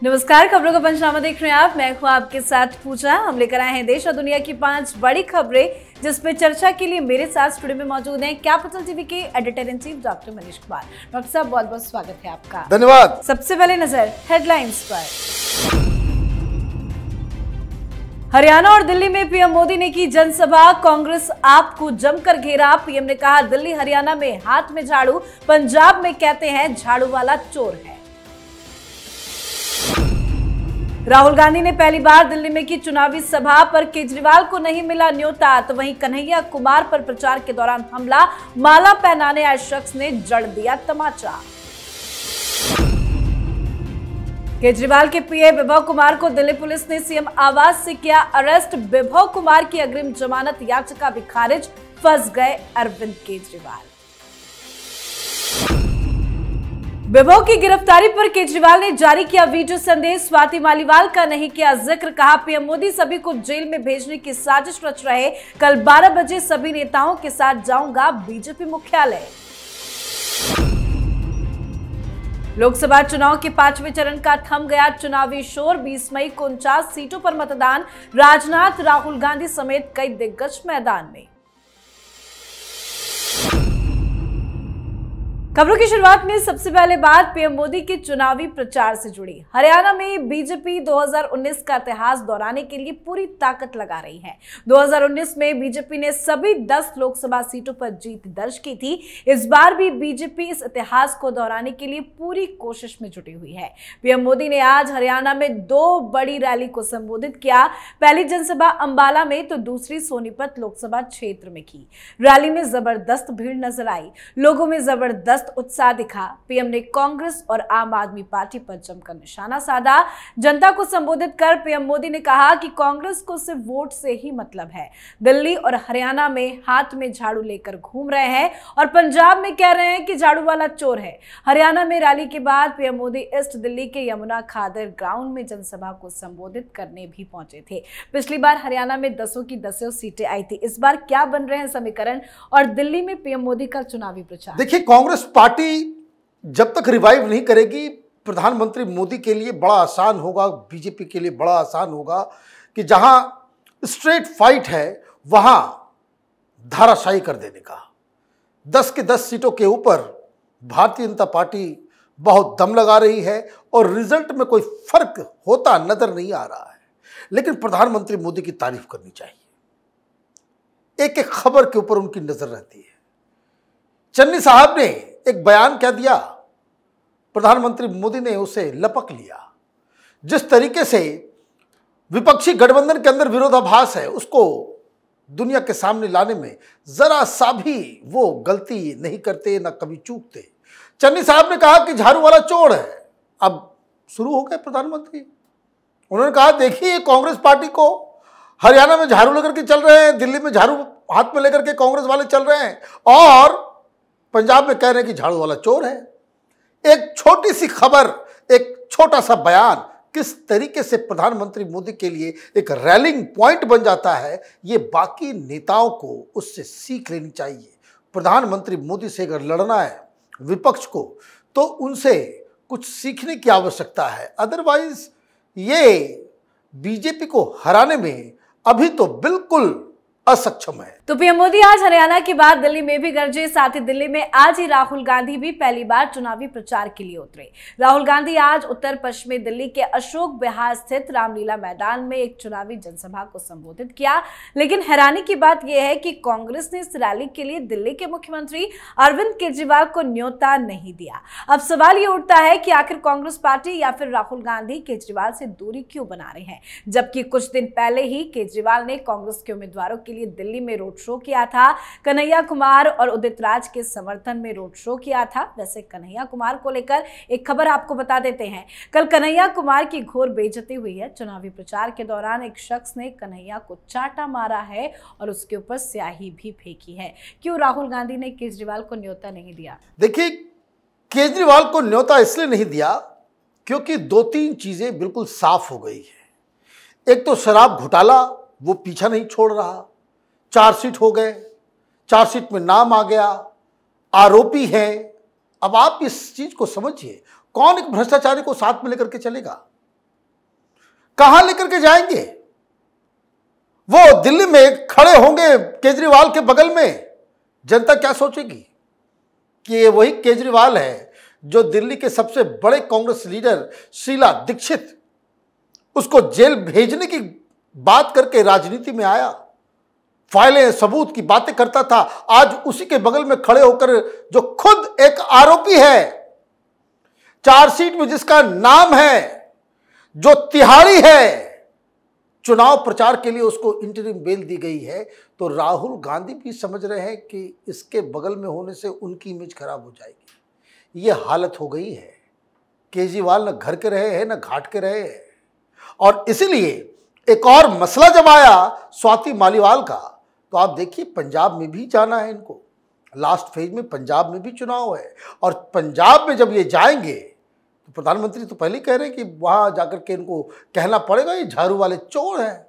नमस्कार, खबरों का पंचनामा देख रहे हैं आप। मैं हूं आपके साथ पूजा। हम लेकर आए हैं देश और दुनिया की 5 बड़ी खबरें जिसपे चर्चा के लिए मेरे साथ स्टूडियो में मौजूद हैं कैपिटल टीवी के editor in chief doctor Manish Kumar. Doctor साहब, बहुत बहुत स्वागत है आपका। धन्यवाद। सबसे पहले नजर हेडलाइंस पर। हरियाणा और दिल्ली में पीएम मोदी ने की जनसभा, कांग्रेस आप को जमकर घेरा। पीएम ने कहा दिल्ली हरियाणा में हाथ में झाड़ू, पंजाब में कहते हैं झाड़ू वाला चोर है। राहुल गांधी ने पहली बार दिल्ली में की चुनावी सभा, पर केजरीवाल को नहीं मिला न्योता। तो वहीं कन्हैया कुमार पर प्रचार के दौरान हमला, माला पहनाने आए शख्स ने जड़ दिया तमाचा। केजरीवाल के पीए विभव कुमार को दिल्ली पुलिस ने सीएम आवास से किया अरेस्ट। विभव कुमार की अग्रिम जमानत याचिका भी खारिज, फंस गए अरविंद केजरीवाल। विभव की गिरफ्तारी पर केजरीवाल ने जारी किया वीडियो संदेश। स्वाति मालीवाल का नहीं किया जिक्र, कहा पीएम मोदी सभी को जेल में भेजने की साजिश रच रहे। कल 12 बजे सभी नेताओं के साथ जाऊंगा बीजेपी मुख्यालय। लोकसभा चुनाव के 5वें चरण का थम गया चुनावी शोर। 20 मई को 49 सीटों पर मतदान। राजनाथ, राहुल गांधी समेत कई दिग्गज मैदान में। खबरों की शुरुआत में सबसे पहले बात पीएम मोदी के चुनावी प्रचार से जुड़ी। हरियाणा में बीजेपी 2019 का इतिहास दोहराने के लिए पूरी ताकत लगा रही है। 2019 में बीजेपी ने सभी 10 लोकसभा सीटों पर जीत दर्ज की थी। इस बार भी बीजेपी इस इतिहास को दोहराने के लिए पूरी कोशिश में जुटी हुई है। पीएम मोदी ने आज हरियाणा में 2 बड़ी रैली को संबोधित किया। पहली जनसभा अंबाला में तो दूसरी सोनीपत लोकसभा क्षेत्र में की। रैली में जबरदस्त भीड़ नजर आई, लोगों में जबरदस्त उत्साह दिखा। पीएम ने कांग्रेस और आम आदमी पार्टी पर जमकर निशाना साधा। जनता को संबोधित कर पीएम मोदी ने कहा कि कांग्रेस को सिर्फ वोट से ही मतलब है। दिल्ली और हरियाणा में हाथ में झाड़ू लेकर घूम रहे हैं और पंजाब में कह रहे हैं कि झाड़ू वाला चोर है। हरियाणा में रैली के बाद पीएम मोदी ईस्ट दिल्ली के यमुना खादर ग्राउंड में जनसभा को संबोधित करने भी पहुंचे थे। पिछली बार हरियाणा में 10 की 10 सीटें आई थी। इस बार क्या बन रहे हैं समीकरण, और दिल्ली में पीएम मोदी का चुनावी प्रचार। देखिए, कांग्रेस पार्टी जब तक रिवाइव नहीं करेगी, प्रधानमंत्री मोदी के लिए बड़ा आसान होगा, बीजेपी के लिए बड़ा आसान होगा कि जहां स्ट्रेट फाइट है वहां धाराशाही कर देने का। 10 की 10 सीटों के ऊपर भारतीय जनता पार्टी बहुत दम लगा रही है और रिजल्ट में कोई फर्क होता नजर नहीं आ रहा है। लेकिन प्रधानमंत्री मोदी की तारीफ करनी चाहिए। एक एक खबर के ऊपर उनकी नजर रहती है। चन्नी साहब ने एक बयान क्या दिया, प्रधानमंत्री मोदी ने उसे लपक लिया। जिस तरीके से विपक्षी गठबंधन के अंदर विरोधाभास है, उसको दुनिया के सामने लाने में जरा सा भी वो गलती नहीं करते, ना कभी चूकते। चन्नी साहब ने कहा कि झाड़ू वाला चोर है। अब शुरू हो गए प्रधानमंत्री। उन्होंने कहा देखिए, कांग्रेस पार्टी को हरियाणा में झाड़ू लेकर के चल रहे हैं, दिल्ली में झाड़ू हाथ में लेकर के कांग्रेस वाले चल रहे हैं, और पंजाब में कह रहे हैं कि झाड़ू वाला चोर है। एक छोटी सी खबर, एक छोटा सा बयान किस तरीके से प्रधानमंत्री मोदी के लिए एक रैलिंग पॉइंट बन जाता है, ये बाकी नेताओं को उससे सीख लेनी चाहिए। प्रधानमंत्री मोदी से अगर लड़ना है विपक्ष को, तो उनसे कुछ सीखने की आवश्यकता है। अदरवाइज ये बीजेपी को हराने में अभी तो बिल्कुल असक्षम है। तो पीएम मोदी आज हरियाणा के बाद दिल्ली में भी गरजे। साथ ही दिल्ली में आज ही राहुल गांधी भी पहली बार चुनावी प्रचार के लिए उतरे। राहुल गांधी आज उत्तर पश्चिमी दिल्ली के अशोक विहार स्थित रामलीला मैदान में एक चुनावी जनसभा को संबोधित किया। लेकिन हैरानी की बात यह है कि कांग्रेस ने इस रैली के लिए दिल्ली के मुख्यमंत्री अरविंद केजरीवाल को न्योता नहीं दिया। अब सवाल ये उठता है कि आखिर कांग्रेस पार्टी या फिर राहुल गांधी केजरीवाल से दूरी क्यों बना रहे हैं, जबकि कुछ दिन पहले ही केजरीवाल ने कांग्रेस के उम्मीदवारों के लिए दिल्ली में रोड शो किया था। कन्हैया कुमार और उदित राज के समर्थन में रोड शो किया था। वैसे कन्हैया कुमार को लेकर एक खबर आपको बता देते हैं। कल कन्हैया कुमार की घोर बेइज्जती हुई है। चुनावी प्रचार के दौरान एक शख्स ने कन्हैया को चाटा मारा है और उसके ऊपर स्याही भी फेंकी है। क्यों राहुल गांधी ने केजरीवाल को न्योता नहीं दिया? देखिए, केजरीवाल को न्योता इसलिए नहीं दिया क्योंकि 2-3 चीजें बिल्कुल साफ हो गई है। एक तो शराब घोटाला, वो पीछा नहीं छोड़ रहा। चार्जशीट हो गए, चार्जशीट में नाम आ गया, आरोपी है। अब आप इस चीज को समझिए, कौन एक भ्रष्टाचारी को साथ में लेकर के चलेगा? कहां लेकर के जाएंगे? वो दिल्ली में खड़े होंगे केजरीवाल के बगल में, जनता क्या सोचेगी कि ये वही केजरीवाल है जो दिल्ली के सबसे बड़े कांग्रेस लीडर शीला दीक्षित, उसको जेल भेजने की बात करके राजनीति में आया, फाइलें सबूत की बातें करता था। आज उसी के बगल में खड़े होकर जो खुद एक आरोपी है, चार्जशीट में जिसका नाम है, जो तिहाड़ी है, चुनाव प्रचार के लिए उसको इंटरिम बेल दी गई है, तो राहुल गांधी भी समझ रहे हैं कि इसके बगल में होने से उनकी इमेज खराब हो जाएगी। ये हालत हो गई है। केजरीवाल न घर के रहे हैं न घाट के रहे हैं। और इसीलिए एक और मसला जब आया स्वाति मालीवाल का, तो आप देखिए पंजाब में भी जाना है इनको, लास्ट फेज में पंजाब में भी चुनाव है। और पंजाब में जब ये जाएंगे तो प्रधानमंत्री तो पहले ही कह रहे हैं कि वहां जाकर के इनको कहना पड़ेगा ये झाड़ू वाले चोर हैं।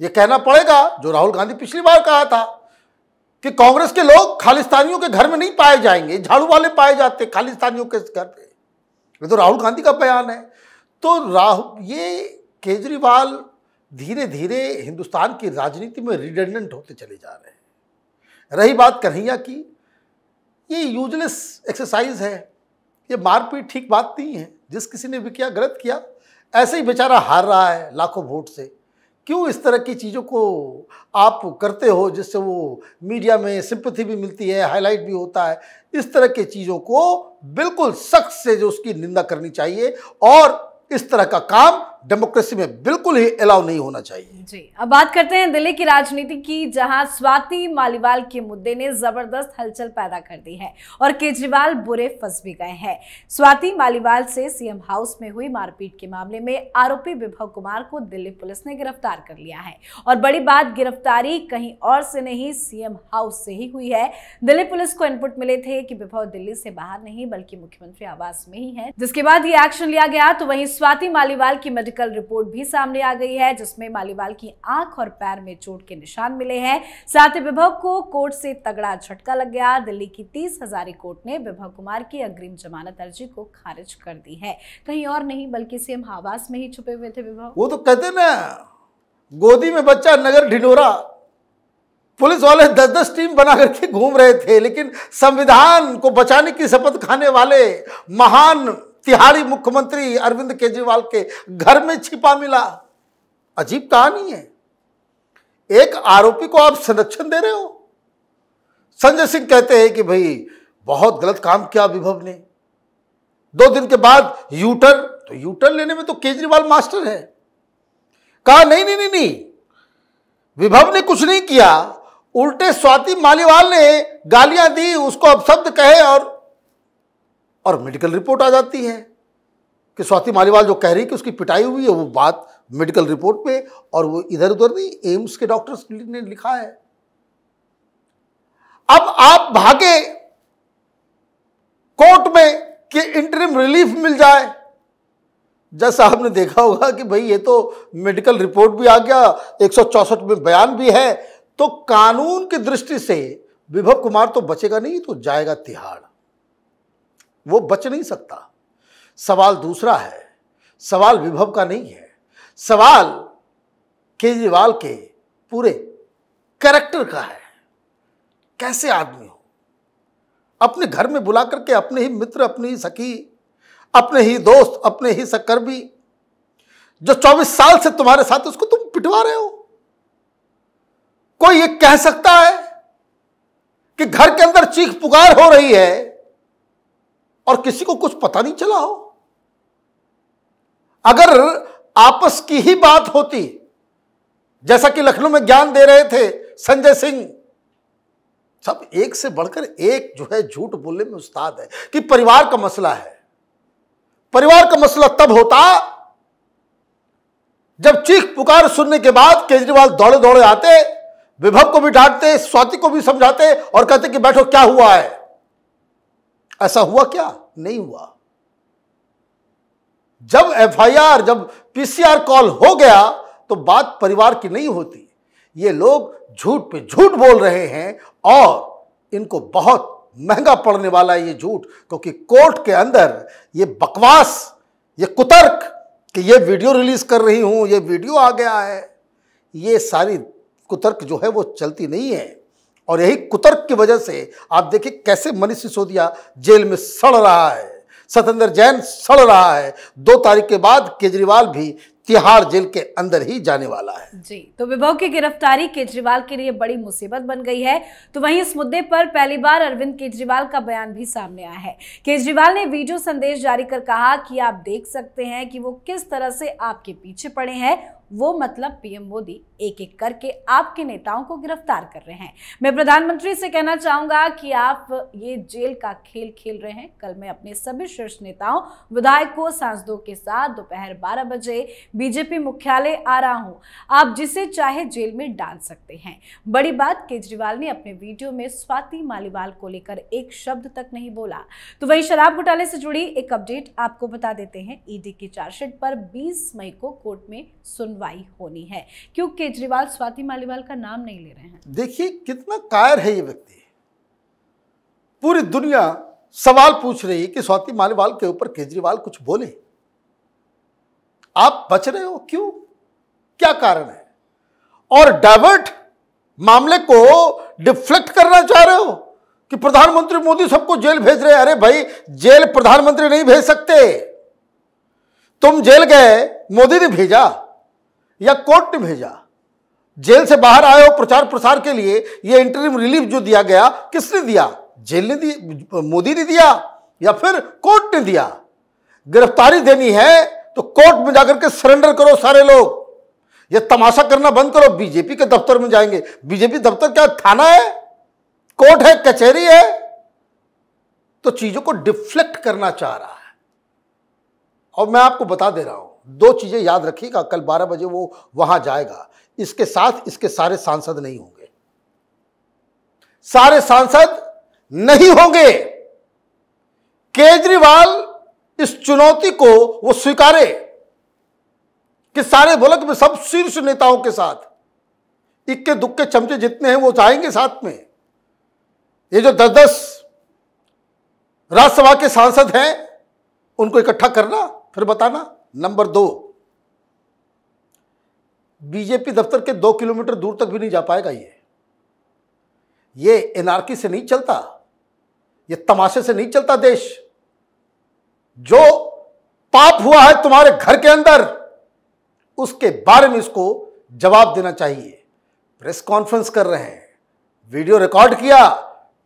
ये कहना पड़ेगा जो राहुल गांधी पिछली बार कहा था कि कांग्रेस के लोग खालिस्तानियों के घर में नहीं पाए जाएंगे, झाड़ू वाले पाए जाते खालिस्तानियों के घर पे। ये तो राहुल गांधी का बयान है। तो ये केजरीवाल धीरे धीरे हिंदुस्तान की राजनीति में रिडंडेंट होते चले जा रहे हैं। रही बात कन्हैया की, ये यूजलेस एक्सरसाइज है, ये मारपीट ठीक बात नहीं है। जिस किसी ने भी किया गलत किया, ऐसे ही बेचारा हार रहा है लाखों वोट से। क्यों इस तरह की चीज़ों को आप करते हो जिससे वो मीडिया में सिंपैथी भी मिलती है, हाईलाइट भी होता है? इस तरह की चीज़ों को बिल्कुल सख्त से जो उसकी निंदा करनी चाहिए और इस तरह का काम डेमोक्रेसी में बिल्कुल ही अलाउ नहीं होना चाहिए। जी, अब बात करते हैं दिल्ली की राजनीति की, जहां स्वाति मालीवाल के मुद्दे ने जबरदस्त हलचल पैदा कर दी है और केजरीवाल बुरे फंस भी गए हैं। स्वाति मालीवाल से सीएम हाउस में हुई मारपीट के मामले में आरोपी विभव कुमार को दिल्ली पुलिस ने गिरफ्तार कर लिया है। और बड़ी बात, गिरफ्तारी कहीं और से नहीं, सीएम हाउस से ही हुई है। दिल्ली पुलिस को इनपुट मिले थे कि विभव दिल्ली से बाहर नहीं बल्कि मुख्यमंत्री आवास में ही है, जिसके बाद ये एक्शन लिया गया। तो वहीं स्वाति मालीवाल की मेडिकल रिपोर्ट भी सामने आ गई है, जिसमें मालीवाल की आंख और पैर में चोट के निशान मिले हैं। साथ ही विभव को कोर्ट से तगड़ा झटका लग गया। दिल्ली की 30 हजारी कोर्ट ने विभव कुमार की अग्रिम जमानत अर्जी को खारिज कर दी है। कहीं और नहीं बल्कि सीएम आवास में ही छुपे हुए थे विभव। वो तो कहते ना, गोदी में बच्चा नगर ढिंढोरा। पुलिस वाले 10-10 टीम बना करके घूम रहे थे, लेकिन संविधान को बचाने की शपथ खाने वाले महान तिहाड़ी मुख्यमंत्री अरविंद केजरीवाल के घर में छिपा मिला। अजीब कहानी है। एक आरोपी को आप संरक्षण दे रहे हो। संजय सिंह कहते हैं कि भाई बहुत गलत काम किया विभव ने। 2 दिन के बाद यूटर्न, तो यूटर्न लेने में तो केजरीवाल मास्टर है। कहा नहीं नहीं नहीं नहीं, विभव ने कुछ नहीं किया, उल्टे स्वाति मालीवाल ने गालियां दी, उसको अपशब्द कहे और मेडिकल रिपोर्ट आ जाती है कि स्वाति मालीवाल जो कह रही कि उसकी पिटाई हुई है, वो बात मेडिकल रिपोर्ट पे, और वो इधर उधर नहीं, एम्स के डॉक्टर्स ने लिखा है। अब आप भागे कोर्ट में कि इंटरिम रिलीफ मिल जाए। जैसा आपने देखा होगा कि भाई ये तो मेडिकल रिपोर्ट भी आ गया, 164 में बयान भी है, तो कानून की दृष्टि से विभव कुमार तो बचेगा नहीं, तो जाएगा तिहाड़। वो बच नहीं सकता। सवाल दूसरा है, सवाल विभव का नहीं है, सवाल केजरीवाल के पूरे कैरेक्टर का है। कैसे आदमी हो, अपने घर में बुला करके अपने ही मित्र, अपनी ही सखी, अपने ही दोस्त, अपने ही सहकर्मी, जो 24 साल से तुम्हारे साथ, उसको तुम पिटवा रहे हो। कोई ये कह सकता है कि घर के अंदर चीख पुकार हो रही है और किसी को कुछ पता नहीं चला हो? अगर आपस की ही बात होती, जैसा कि लखनऊ में ज्ञान दे रहे थे संजय सिंह, सब एक से बढ़कर एक जो है झूठ बोलने में उस्ताद है कि परिवार का मसला है। परिवार का मसला तब होता जब चीख पुकार सुनने के बाद केजरीवाल दौड़े दौड़े आते, विभव को भी डांटते, स्वाति को भी समझाते और कहते कि बैठो, क्या हुआ है? ऐसा हुआ क्या? नहीं हुआ। जब एफआईआर, जब पीसीआर कॉल हो गया तो बात परिवार की नहीं होती। ये लोग झूठ पे झूठ बोल रहे हैं और इनको बहुत महंगा पड़ने वाला है ये झूठ, क्योंकि कोर्ट के अंदर ये बकवास, ये कुतर्क, कि ये वीडियो रिलीज कर रही हूं, ये वीडियो आ गया है। ये सारी कुतर्क जो है वो चलती नहीं है। और यही कुतर्क की वजह से आप देखिए कैसे मनीष सिसोदिया जेल में सड़ रहा है, सत्येंद्र जैन सड़ रहा है। 2 तारीख के बाद केजरीवाल भी तिहाड़ जेल के अंदर ही जाने वाला है। जी, तो विभव की गिरफ्तारी केजरीवाल के लिए बड़ी मुसीबत बन गई है। तो वहीं इस मुद्दे पर पहली बार अरविंद केजरीवाल का बयान भी सामने आया है। केजरीवाल ने वीडियो संदेश जारी कर कहा कि आप देख सकते हैं कि वो किस तरह से आपके पीछे पड़े हैं। वो मतलब पीएम मोदी एक एक करके आपके नेताओं को गिरफ्तार कर रहे हैं। मैं प्रधानमंत्री से कहना चाहूंगा कि आप ये जेल का खेल खेल रहे हैं। कल मैं अपने सभी शीर्ष नेताओं, विधायकों, सांसदों के साथ दोपहर 12 बजे बीजेपी मुख्यालय आ रहा हूं। आप जिसे चाहे जेल में डाल सकते हैं। बड़ी बात, केजरीवाल ने अपने वीडियो में स्वाति मालीवाल को लेकर एक शब्द तक नहीं बोला। तो वही शराब घोटाले से जुड़ी एक अपडेट आपको बता देते हैं। ईडी की चार्जशीट पर 20 मई को कोर्ट में सुनवाई होनी है। क्यों केजरीवाल स्वाति मालीवाल का नाम नहीं ले रहे हैं? देखिए कितना कायर है ये व्यक्ति। पूरी दुनिया सवाल पूछ रही है कि स्वाति मालीवाल के ऊपर केजरीवाल कुछ बोले। आप बच रहे हो, क्यों? क्या कारण है? और डाइवर्ट मामले को डिफ्लेक्ट करना चाह रहे हो कि प्रधानमंत्री मोदी सबको जेल भेज रहे हैं। अरे भाई, जेल प्रधानमंत्री नहीं भेज सकते। तुम जेल गए, मोदी ने भेजा या कोर्ट ने भेजा? जेल से बाहर आए हो प्रचार प्रसार के लिए, ये इंटरिम रिलीफ जो दिया गया, किसने दिया? जेल ने दी, मोदी ने दिया या फिर कोर्ट ने दिया? गिरफ्तारी देनी है तो कोर्ट में जाकर के सरेंडर करो सारे लोग। ये तमाशा करना बंद करो। बीजेपी के दफ्तर में जाएंगे। बीजेपी दफ्तर क्या थाना है, कोर्ट है, कचहरी है? तो चीजों को डिफ्लेक्ट करना चाह रहा है। और मैं आपको बता दे रहा हूं, 2 चीजें याद रखिएगा। कल 12 बजे वो वहां जाएगा। इसके साथ इसके सारे सांसद नहीं होंगे। सारे सांसद नहीं होंगे। केजरीवाल इस चुनौती को वो स्वीकारे कि सारे मुल्क में सब शीर्ष नेताओं के साथ इक्के दुक्के चमचे जितने हैं वो जाएंगे साथ में। ये जो 10-10 राज्यसभा के सांसद हैं उनको इकट्ठा करना, फिर बताना। नंबर 2, बीजेपी दफ्तर के 2 किलोमीटर दूर तक भी नहीं जा पाएगा। ये एनार्की से नहीं चलता, ये तमाशे से नहीं चलता देश। जो पाप हुआ है तुम्हारे घर के अंदर, उसके बारे में इसको जवाब देना चाहिए। प्रेस कॉन्फ्रेंस कर रहे हैं, वीडियो रिकॉर्ड किया,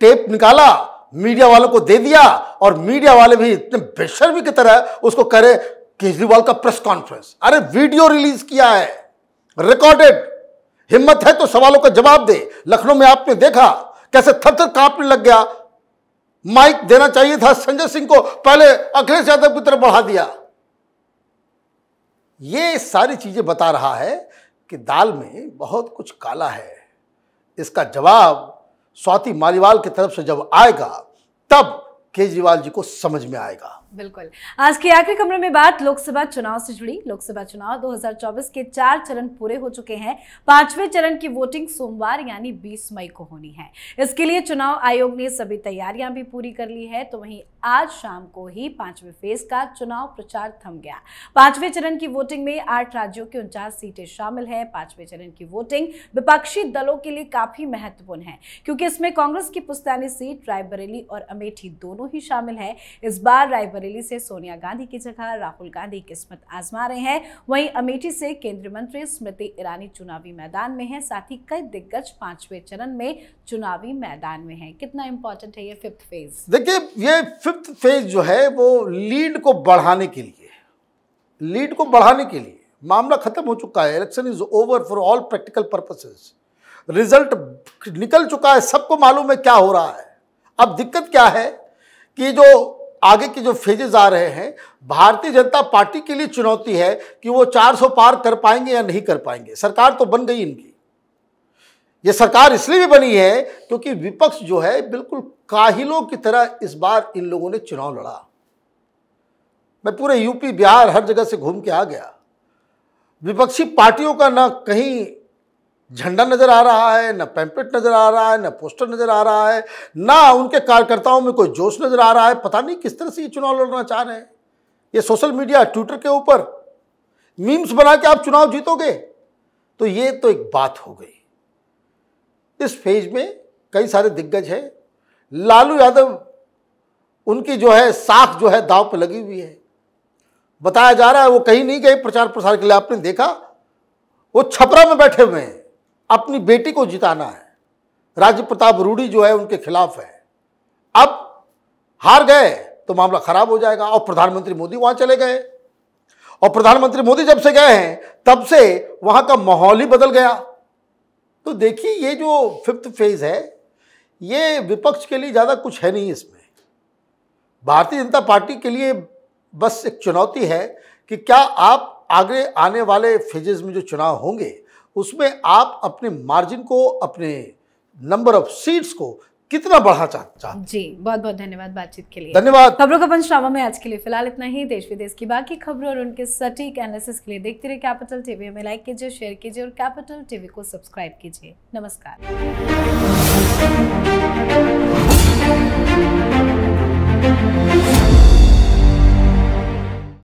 टेप निकाला, मीडिया वालों को दे दिया, और मीडिया वाले भी इतने बेशर्मी की तरह उसको कह रहे केजरीवाल का प्रेस कॉन्फ्रेंस। अरे वीडियो रिलीज किया है, रिकॉर्डेड। हिम्मत है तो सवालों का जवाब दे। लखनऊ में आपने देखा कैसे थर-थर कांपने लग गया। माइक देना चाहिए था संजय सिंह को, पहले अखिलेश यादव की तरफ बढ़ा दिया। ये सारी चीजें बता रहा है कि दाल में बहुत कुछ काला है। इसका जवाब स्वाति मालीवाल की तरफ से जब आएगा तब केजरीवाल जी को समझ में आएगा। बिल्कुल। आज की आखिरी खबर में बात लोकसभा चुनाव से जुड़ी। लोकसभा चुनाव 2024 के 4 चरण पूरे हो चुके हैं। 5वें चरण की वोटिंग सोमवार यानी 20 मई को होनी है। इसके लिए चुनाव आयोग ने सभी तैयारियां भी पूरी कर ली है। तो वहीं आज शाम को ही 5वें फेज का चुनाव प्रचार थम गया। 5वें चरण की वोटिंग में 8 राज्यों की 49 सीटें शामिल है। 5वें चरण की वोटिंग विपक्षी दलों के लिए काफी महत्वपूर्ण है, क्योंकि इसमें कांग्रेस की पुश्तैनी सीट रायबरेली और अमेठी दोनों ही शामिल है। इस बार रायबरेली से सोनिया गांधी की जगह राहुल गांधी किस्मत आजमा रहे हैं। वहीं अमेठी से केंद्रीय मंत्री स्मृति ईरानी चुनावी मैदान में है। साथ ही कई दिग्गज 5वें चरण में चुनावी मैदान में है। कितना इंपॉर्टेंट है ये 5th फेज? देखिए, ये 5th फेज जो है वो लीड को बढ़ाने के लिए मामला खत्म हो चुका है। Election is over for all practical purposes. Result निकल चुका है, सबको मालूम है क्या हो रहा है। अब दिक्कत क्या है कि जो आगे के जो फेजेस आ रहे हैं, भारतीय जनता पार्टी के लिए चुनौती है कि वो 400 पार कर पाएंगे या नहीं कर पाएंगे। सरकार तो बन गई इनकी। ये सरकार इसलिए भी बनी है क्योंकि विपक्ष जो है बिल्कुल काहिलों की तरह इस बार इन लोगों ने चुनाव लड़ा। मैं पूरे यूपी बिहार हर जगह से घूम के आ गया। विपक्षी पार्टियों का ना कहीं झंडा नजर आ रहा है, ना पैम्पलेट नजर आ रहा है, ना पोस्टर नजर आ रहा है, ना उनके कार्यकर्ताओं में कोई जोश नजर आ रहा है। पता नहीं किस तरह से ये चुनाव लड़ना चाह रहे हैं। ये सोशल मीडिया, ट्विटर के ऊपर मीम्स बना के आप चुनाव जीतोगे? तो ये तो एक बात हो गई। इस फेज में कई सारे दिग्गज हैं। लालू यादव, उनकी जो है साख जो है दांव पे लगी हुई है। बताया जा रहा है वो कहीं नहीं गए प्रचार प्रसार के लिए। आपने देखा वो छपरा में बैठे हुए हैं, अपनी बेटी को जिताना है। राज्य प्रताप रूडी जो है उनके खिलाफ है। अब हार गए तो मामला खराब हो जाएगा। और प्रधानमंत्री मोदी वहां चले गए, और प्रधानमंत्री मोदी जब से गए हैं तब से वहां का माहौल ही बदल गया। तो देखिए ये जो 5th फेज है, ये विपक्ष के लिए ज्यादा कुछ है नहीं। इसमें भारतीय जनता पार्टी के लिए बस एक चुनौती है कि क्या आप आगे आने वाले फेजेस में जो चुनाव होंगे उसमें आप अपने मार्जिन को, अपने नंबर ऑफ सीट्स को कितना बढ़ा चाहते। जी, बहुत बहुत धन्यवाद बातचीत के लिए। धन्यवाद। खबरों का पंचनामा में आज के लिए फिलहाल इतना ही। देश विदेश की बाकी खबरों और उनके सटीक एनालिसिस के लिए देखते रहिए कैपिटल टीवी। हमें लाइक कीजिए, शेयर कीजिए और कैपिटल टीवी को सब्सक्राइब कीजिए। नमस्कार।